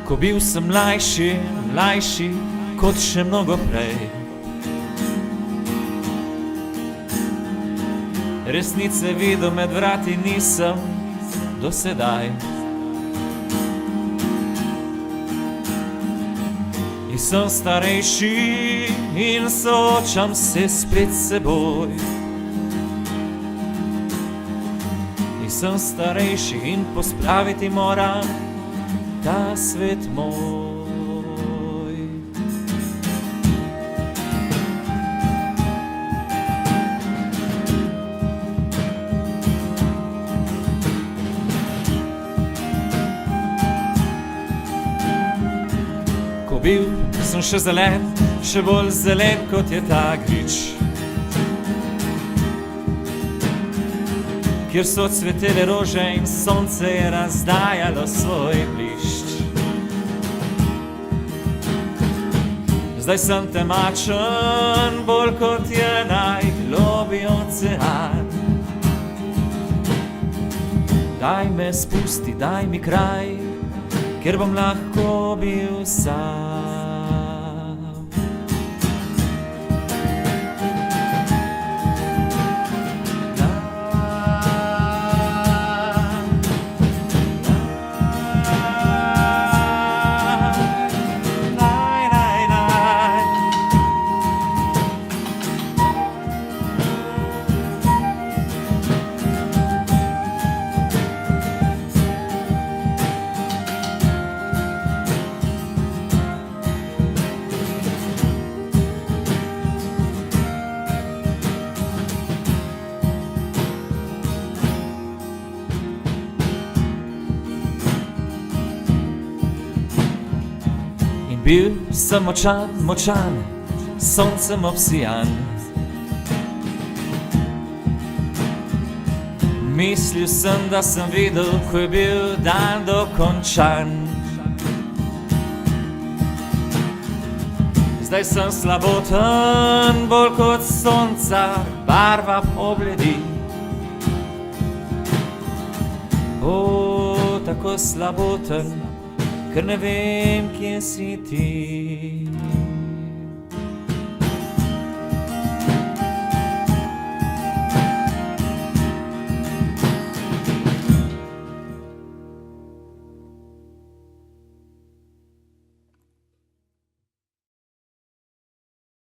Ko bil sem mlajši kot še mnogo prej. Resnice videl med vrati nisem do sedaj. In sem starejši in soočam se spet s seboj. In sem starejši in pospraviti moram ta svet moj. Ko bil sem še zelen, še bolj zelen kot je ta grič, kjer so cvetele rože in sonce je razdajalo svoj blišč. Zdaj sem temačen, bolj kot je najglobji ocean. Daj me spusti, daj mi kraj, kjer bom lahko bil sam. Bil sem močan, soncem obsijan. Mislil sem, da sem videl, ko je bil dan dokončan. Zdaj sem slaboten, bolj kot sonca, barva pobledi. O, tako slaboten, ker ne vem, kje si ti.